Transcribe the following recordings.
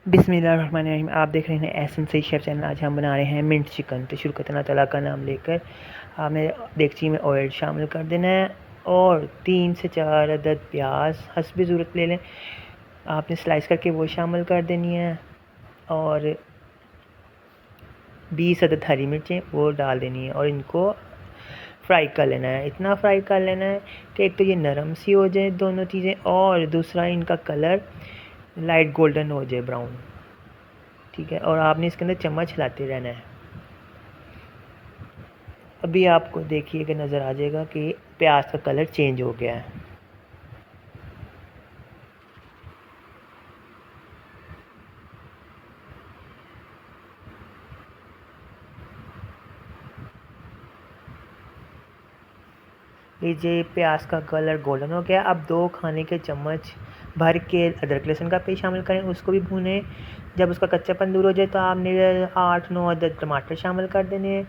बिस्मिल्लाहिर्रहमानिर्रहीम। आप देख रहे हैं एहसन सही शेफ़ चैनल। आज हम बना रहे हैं मिंट चिकन। तो शुरू करते हैं अल्लाह ताला का नाम लेकर। आपने देगची में ऑयल शामिल कर देना है और 3 से 4 अदद प्याज हस्ब ज़रूरत ले लें। आपने स्लाइस करके वो शामिल कर देनी है और 20 अदद हरी मिर्चें वो डाल देनी है और इनको फ्राई कर लेना है। इतना फ्राई कर लेना है कि एक तो ये नरम सी हो जाए दोनों चीज़ें, और दूसरा इनका कलर लाइट गोल्डन हो जाए, ब्राउन। ठीक है, और आपने इसके अंदर चम्मच हिलाते रहना है। अभी आपको देखिए कि नज़र आ जाएगा कि प्याज का कलर चेंज हो गया है। लीजिए, प्याज का कलर गोल्डन हो गया। अब 2 खाने के चम्मच भर के अदरक लहसुन का पेस्ट शामिल करें, उसको भी भूनें। जब उसका कच्चापन दूर हो जाए तो आपने 8-9 अदद टमाटर शामिल कर देने हैं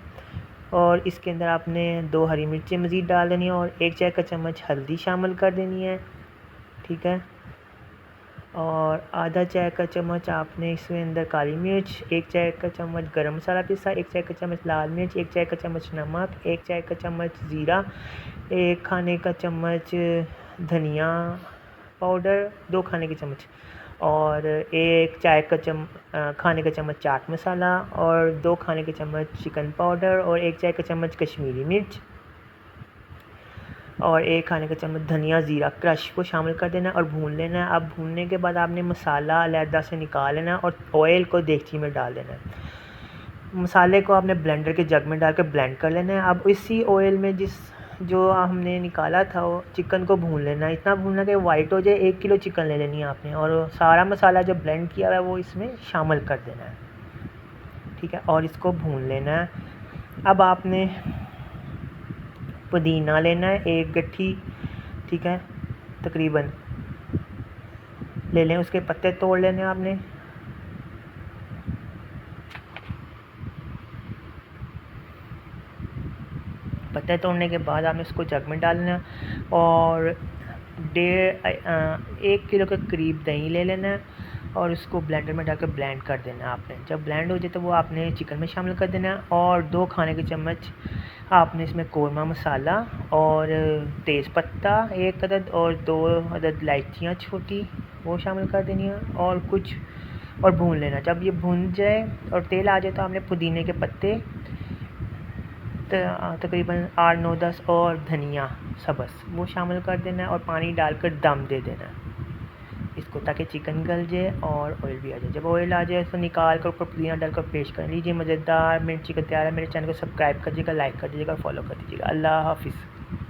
और इसके अंदर आपने 2 हरी मिर्चें मज़ीद डाल देनी है और 1 चाय का चम्मच हल्दी शामिल कर देनी है। ठीक है, और आधा चाय का चम्मच आपने इसमें अंदर काली मिर्च, 1 चाय का चम्मच गरम मसाला पिसा, 1 चाय का चम्मच लाल मिर्च, 1 चाय का चम्मच नमक, 1 चाय का चम्मच ज़ीरा, 1 खाने का चम्मच धनिया पाउडर, 2 खाने के चम्मच, और 1 चाय का खाने का चम्मच चाट मसाला, और 2 खाने के चम्मच चिकन पाउडर, और 1 चाय का चम्मच कश्मीरी मिर्च, और 1 खाने का चम्मच धनिया ज़ीरा क्रश को शामिल कर देना और भून लेना है। अब भूनने के बाद आपने मसाला अलहदा से निकाल लेना और ऑयल को देगची में डाल देना है। मसाले को आपने ब्लेंडर के जग में डाल कर ब्लेंड कर लेना है। अब इसी ऑयल में जो हमने निकाला था वो चिकन को भून लेना है। इतना भूनना कि वाइट हो जाए। 1 किलो चिकन ले लेनी है आपने और सारा मसाला जो ब्लेंड किया हुआ है वो इसमें शामिल कर देना है। ठीक है, और इसको भून लेना है। अब आपने पुदीना लेना है 1 गट्ठी, ठीक है, तकरीबन ले लें। उसके पत्ते तोड़ लेने आपने। पत्ते तोड़ने के बाद आपने उसको जग में डालना और 1 किलो के करीब दही ले लेना है और उसको ब्लेंडर में डालकर ब्लेंड कर देना है आपने। जब ब्लेंड हो जाए तो वो आपने चिकन में शामिल कर देना है और 2 खाने के चम्मच आपने इसमें कौरमा मसाला और तेज़पत्ता 1 अदद और 2 अदद इलायचियाँ छोटी वो शामिल कर देनी है और भून लेना। जब ये भून जाए और तेल आ जाए तो आपने पुदीने के पत्ते तकरीबन 8, 9, 10 और धनिया सब्ज़ वो शामिल कर देना है और पानी डालकर दम दे देना है इसको, ताकि चिकन गल जाए और ऑयल भी आ जाए। जब ऑयल आ जाए तो निकाल कर ऊपर पुदीना डालकर पेश कर लीजिए। मज़ेदार मिर्च चिकन तैयार है। मेरे चैनल को सब्सक्राइब करिएगा, लाइक कर दीजिएगा, फॉलो कर दीजिएगा। अल्लाह हाफ़िज़।